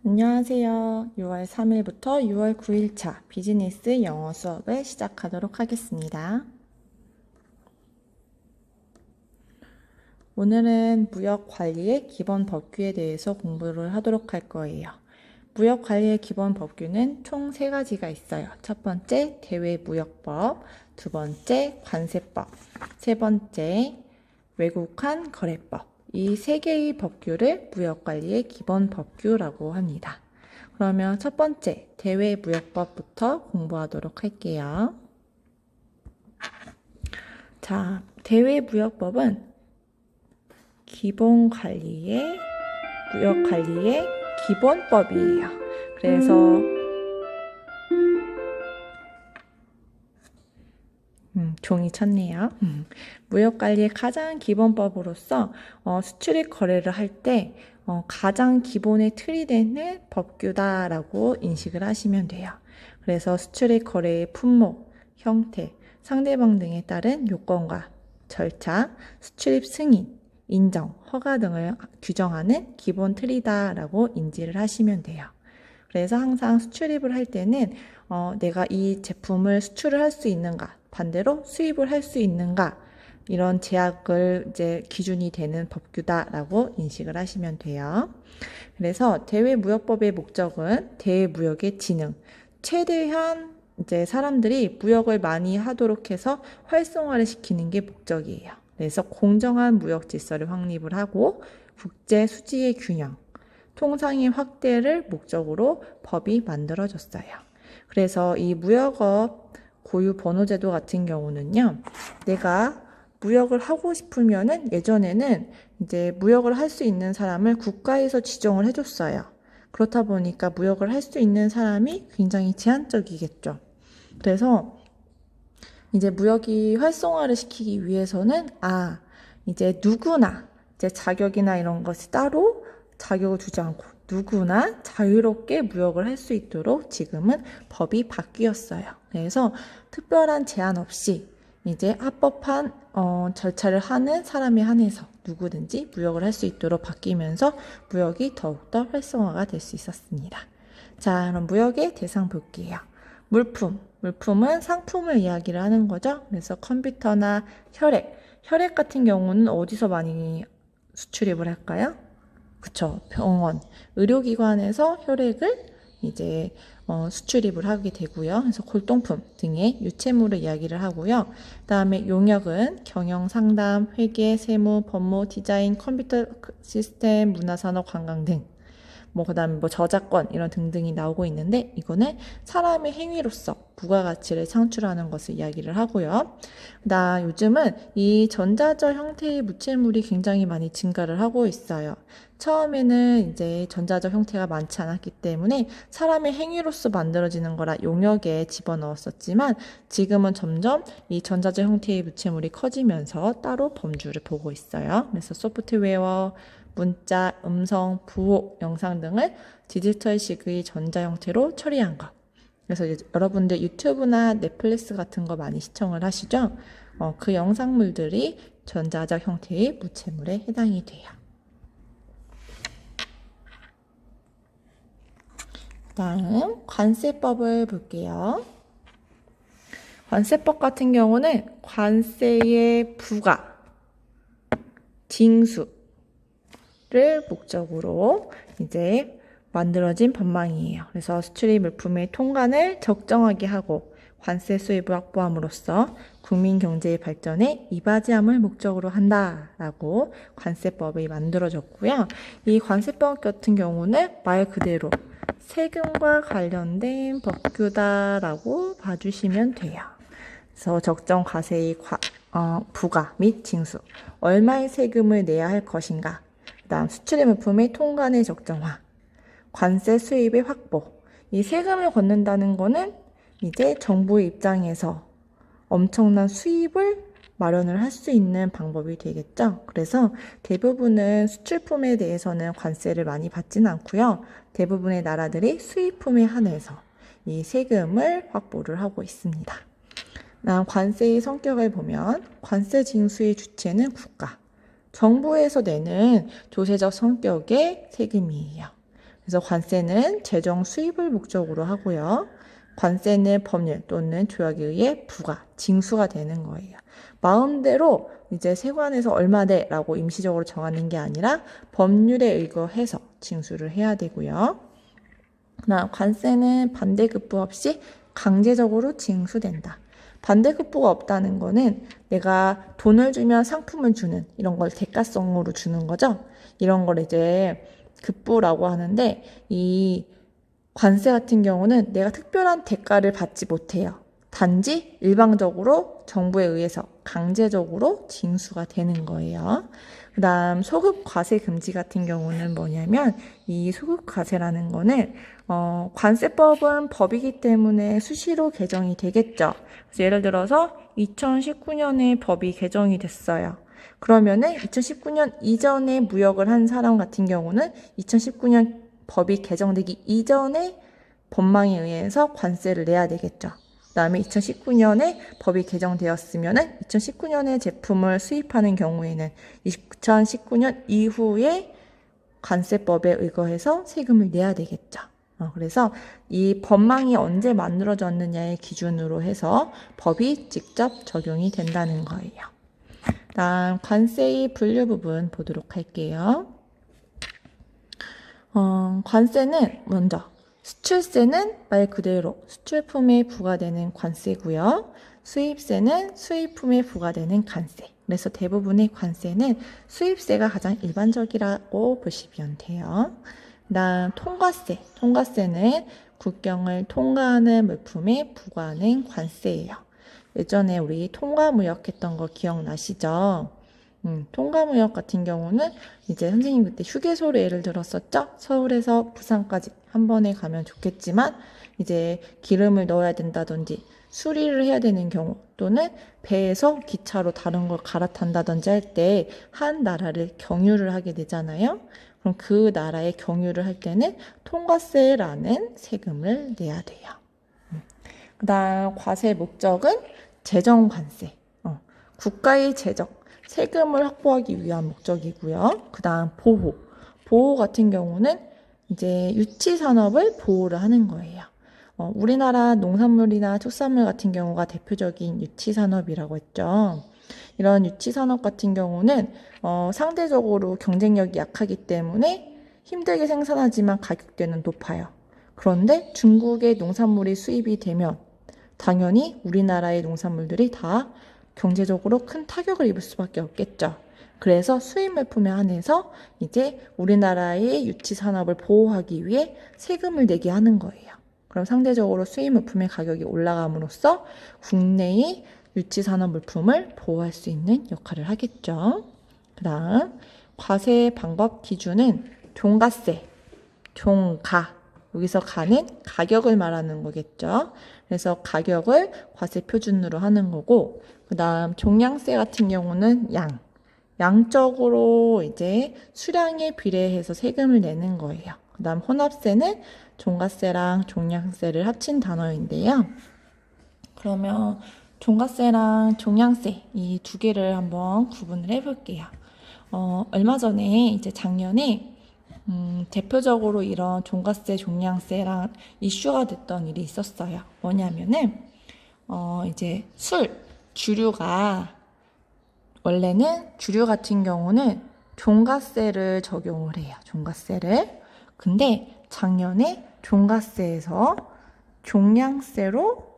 안녕하세요. 6월 3일부터 6월 9일차 비즈니스 영어 수업을 시작하도록 하겠습니다. 오늘은 무역관리의 기본 법규에 대해서 공부를 하도록 할 거예요. 무역관리의 기본 법규는 총 3가지가 있어요. 첫 번째, 대외무역법, 두 번째, 관세법, 세 번째, 외국환 거래법. 이 3개의 법규를 무역관리의 기본 법규라고 합니다. 그러면 첫 번째, 대외무역법부터 공부하도록 할게요. 자, 대외무역법은 무역관리의 기본법이에요. 그래서 종이 쳤네요. 무역관리의 가장 기본법으로서 수출입 거래를 할 때 가장 기본의 틀이 되는 법규다라고 인식을 하시면 돼요. 그래서 수출입 거래의 품목, 형태, 상대방 등에 따른 요건과 절차, 수출입 승인, 인정, 허가 등을 규정하는 기본 틀이다라고 인지를 하시면 돼요. 그래서 항상 수출입을 할 때는 내가 이 제품을 수출을 할 수 있는가, 반대로 수입을 할 수 있는가, 이런 제약을 이제 기준이 되는 법규다라고 인식을 하시면 돼요. 그래서 대외무역법의 목적은 대무역의 진흥, 최대한 이제 사람들이 무역을 많이 하도록 해서 활성화를 시키는 게 목적이에요. 그래서 공정한 무역 질서를 확립을 하고 국제 수지의 균형, 통상의 확대를 목적으로 법이 만들어졌어요. 그래서 이 무역업 고유 번호제도 같은 경우는요, 내가 무역을 하고 싶으면은 예전에는 이제 무역을 할 수 있는 사람을 국가에서 지정을 해줬어요. 그렇다 보니까 무역을 할 수 있는 사람이 굉장히 제한적이겠죠. 그래서 이제 무역이 활성화를 시키기 위해서는 이제 누구나 이제 자격이나 이런 것이 따로 자격을 두지 않고 누구나 자유롭게 무역을 할 수 있도록 지금은 법이 바뀌었어요. 그래서 특별한 제한 없이 이제 합법한 절차를 하는 사람에 한해서 누구든지 무역을 할 수 있도록 바뀌면서 무역이 더욱더 활성화가 될 수 있었습니다. 자, 그럼 무역의 대상 볼게요. 물품은 상품을 이야기를 하는 거죠. 그래서 컴퓨터나 혈액 같은 경우는 어디서 많이 수출입을 할까요? 그쵸, 병원, 의료기관에서 혈액을 이제 수출입을 하게 되고요. 그래서 골동품 등의 유체물을 이야기를 하고요. 그 다음에 용역은 경영, 상담, 회계, 세무, 법무, 디자인, 컴퓨터 시스템, 문화산업, 관광 등 그 다음에 저작권 이런 등등이 나오고 있는데 이거는 사람의 행위로서 부가가치를 창출하는 것을 이야기를 하고요. 요즘은 이 전자적 형태의 무체물이 굉장히 많이 증가를 하고 있어요. 처음에는 이제 전자적 형태가 많지 않았기 때문에 사람의 행위로서 만들어지는 거라 용역에 집어넣었었지만 지금은 점점 이 전자적 형태의 무체물이 커지면서 따로 범주를 보고 있어요. 그래서 소프트웨어, 문자, 음성, 부호, 영상 등을 디지털식의 전자 형태로 처리한 것. 그래서 여러분들 유튜브나 넷플릭스 같은 거 많이 시청을 하시죠? 그 영상물들이 전자적 형태의 무체물에 해당이 돼요. 다음 관세법을 볼게요. 관세법 같은 경우는 관세의 부과, 징수를 목적으로 이제 만들어진 법망이에요. 그래서 수출입 물품의 통관을 적정하게 하고 관세 수입을 확보함으로써 국민 경제의 발전에 이바지함을 목적으로 한다라고 관세법이 만들어졌고요. 이 관세법 같은 경우는 말 그대로 세금과 관련된 법규다라고 봐주시면 돼요. 그래서 적정 과세의 부과 및 징수, 얼마의 세금을 내야 할 것인가, 그다음 수출입 물품의 통관의 적정화, 관세 수입의 확보. 이 세금을 걷는다는 거는 이제 정부의 입장에서 엄청난 수입을 마련을 할 수 있는 방법이 되겠죠. 그래서 대부분은 수출품에 대해서는 관세를 많이 받지는 않고요. 대부분의 나라들이 수입품에 한해서 이 세금을 확보를 하고 있습니다. 관세의 성격을 보면 관세 징수의 주체는 국가, 정부에서 내는 조세적 성격의 세금이에요. 그래서 관세는 재정 수입을 목적으로 하고요. 관세는 법률 또는 조약에 의해 부과, 징수가 되는 거예요. 마음대로 이제 세관에서 얼마네라고 임시적으로 정하는 게 아니라 법률에 의거해서 징수를 해야 되고요. 그다음 관세는 반대급부 없이 강제적으로 징수된다. 반대급부가 없다는 거는 내가 돈을 주면 상품을 주는 이런 걸 대가성으로 주는 거죠. 이런 걸 이제 급부라고 하는데 이 관세 같은 경우는 내가 특별한 대가를 받지 못해요. 단지 일방적으로 정부에 의해서 강제적으로 징수가 되는 거예요. 그 다음 소급 과세 금지 같은 경우는 뭐냐면 이 소급 과세라는 거는 관세법은 법이기 때문에 수시로 개정이 되겠죠. 그래서 예를 들어서 2019년에 법이 개정이 됐어요. 그러면은 2019년 이전에 무역을 한 사람 같은 경우는 2019년 법이 개정되기 이전에 법망에 의해서 관세를 내야 되겠죠. 그 다음에 2019년에 법이 개정되었으면은 2019년에 제품을 수입하는 경우에는 2019년 이후에 관세법에 의거해서 세금을 내야 되겠죠. 그래서 이 법망이 언제 만들어졌느냐의 기준으로 해서 법이 직접 적용이 된다는 거예요. 다음 관세의 분류 부분 보도록 할게요. 관세는 먼저 수출세는 말 그대로 수출품에 부과되는 관세고요. 수입세는 수입품에 부과되는 관세. 그래서 대부분의 관세는 수입세가 가장 일반적이라고 보시면 돼요. 그다음 통과세. 통과세는 국경을 통과하는 물품에 부과하는 관세예요. 예전에 우리 통과무역했던 거 기억나시죠? 통과무역 같은 경우는 이제 선생님 그때 휴게소를 예를 들었었죠? 서울에서 부산까지 한 번에 가면 좋겠지만 이제 기름을 넣어야 된다든지 수리를 해야 되는 경우 또는 배에서 기차로 다른 걸 갈아탄다든지 할 때 한 나라를 경유를 하게 되잖아요. 그럼 그 나라에 경유를 할 때는 통과세라는 세금을 내야 돼요. 그 다음 과세 목적은 재정관세, 국가의 재정, 세금을 확보하기 위한 목적이고요. 그 다음 보호. 보호 같은 경우는 이제 유치산업을 보호를 하는 거예요. 우리나라 농산물이나 축산물 같은 경우가 대표적인 유치산업이라고 했죠. 이런 유치산업 같은 경우는 상대적으로 경쟁력이 약하기 때문에 힘들게 생산하지만 가격대는 높아요. 그런데 중국의 농산물이 수입이 되면 당연히 우리나라의 농산물들이 다 경제적으로 큰 타격을 입을 수밖에 없겠죠. 그래서 수입 물품에 한해서 이제 우리나라의 유치 산업을 보호하기 위해 세금을 내게 하는 거예요. 그럼 상대적으로 수입 물품의 가격이 올라감으로써 국내의 유치 산업 물품을 보호할 수 있는 역할을 하겠죠. 그다음 과세 방법 기준은 종가세, 종가. 여기서 가는 가격을 말하는 거겠죠. 그래서 가격을 과세 표준으로 하는 거고, 그 다음 종량세 같은 경우는 양적으로 이제 수량에 비례해서 세금을 내는 거예요. 그 다음 혼합세는 종가세랑 종량세를 합친 단어인데요. 그러면 종가세랑 종량세 이 두 개를 한번 구분을 해볼게요. 얼마 전에 이제 작년에 대표적으로 이런 종가세, 종량세랑 이슈가 됐던 일이 있었어요. 뭐냐면은, 이제 주류가, 원래는 주류 같은 경우는 종가세를 적용을 해요. 종가세를. 근데 작년에 종가세에서 종량세로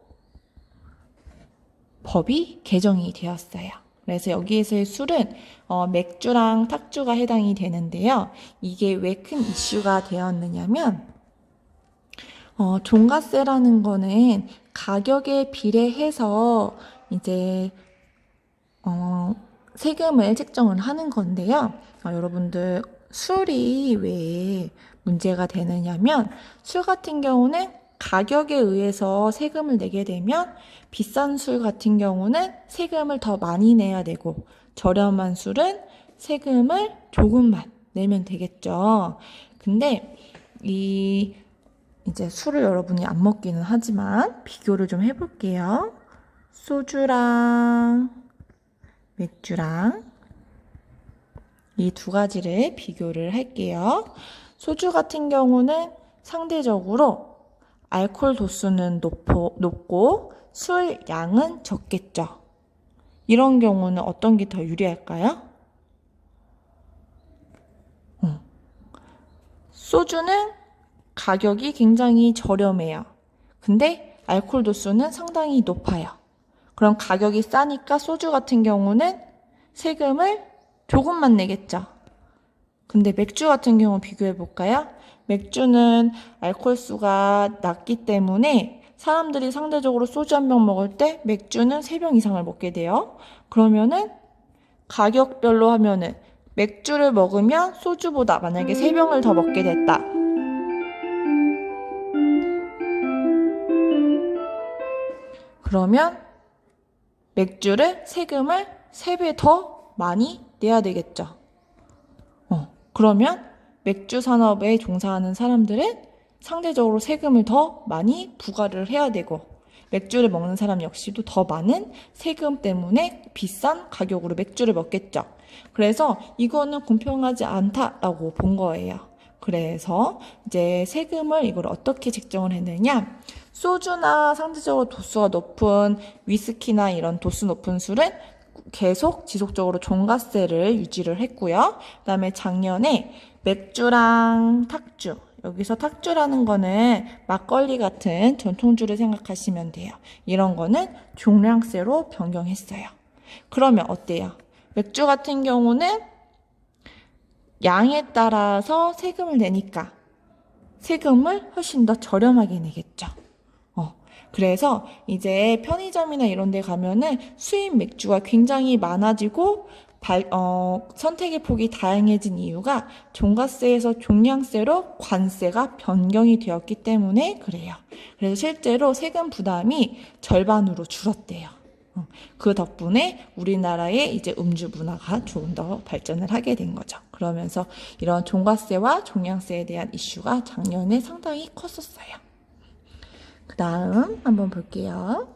법이 개정이 되었어요. 그래서 여기에서의 술은 맥주랑 탁주가 해당이 되는데요. 이게 왜 큰 이슈가 되었느냐면 종가세라는 거는 가격에 비례해서 이제 세금을 책정을 하는 건데요. 여러분들 술이 왜 문제가 되느냐면 술 같은 경우는 가격에 의해서 세금을 내게 되면 비싼 술 같은 경우는 세금을 더 많이 내야 되고 저렴한 술은 세금을 조금만 내면 되겠죠. 근데 이제 술을 여러분이 안 먹기는 하지만 비교를 좀 해볼게요. 소주랑 맥주랑 이 두 가지를 비교를 할게요. 소주 같은 경우는 상대적으로 알코올 도수는 높고 술 양은 적겠죠. 이런 경우는 어떤 게 더 유리할까요? 소주는 가격이 굉장히 저렴해요. 근데 알코올 도수는 상당히 높아요. 그럼 가격이 싸니까 소주 같은 경우는 세금을 조금만 내겠죠. 근데 맥주 같은 경우 비교해 볼까요? 맥주는 알코올수가 낮기 때문에 사람들이 상대적으로 소주 한 병 먹을 때 맥주는 3병 이상을 먹게 돼요. 그러면은 가격별로 하면은 맥주를 먹으면 소주보다 만약에 3병을 더 먹게 됐다. 그러면 맥주를 세금을 3배 더 많이 내야 되겠죠. 그러면 맥주 산업에 종사하는 사람들은 상대적으로 세금을 더 많이 부과를 해야 되고 맥주를 먹는 사람 역시도 더 많은 세금 때문에 비싼 가격으로 맥주를 먹겠죠. 그래서 이거는 공평하지 않다라고 본 거예요. 그래서 이제 세금을 이걸 어떻게 책정을 했느냐? 소주나 상대적으로 도수가 높은 위스키나 이런 도수 높은 술은 계속 지속적으로 종가세를 유지를 했고요. 그다음에 작년에 맥주랑 탁주, 여기서 탁주라는 거는 막걸리 같은 전통주를 생각하시면 돼요. 이런 거는 종량세로 변경했어요. 그러면 어때요? 맥주 같은 경우는 양에 따라서 세금을 내니까 세금을 훨씬 더 저렴하게 내겠죠. 그래서 이제 편의점이나 이런 데 가면은 수입 맥주가 굉장히 많아지고 선택의 폭이 다양해진 이유가 종가세에서 종량세로 관세가 변경이 되었기 때문에 그래요. 그래서 실제로 세금 부담이 절반으로 줄었대요. 그 덕분에 우리나라의 이제 음주 문화가 조금 더 발전을 하게 된 거죠. 그러면서 이런 종가세와 종량세에 대한 이슈가 작년에 상당히 컸었어요. 그 다음 한번 볼게요.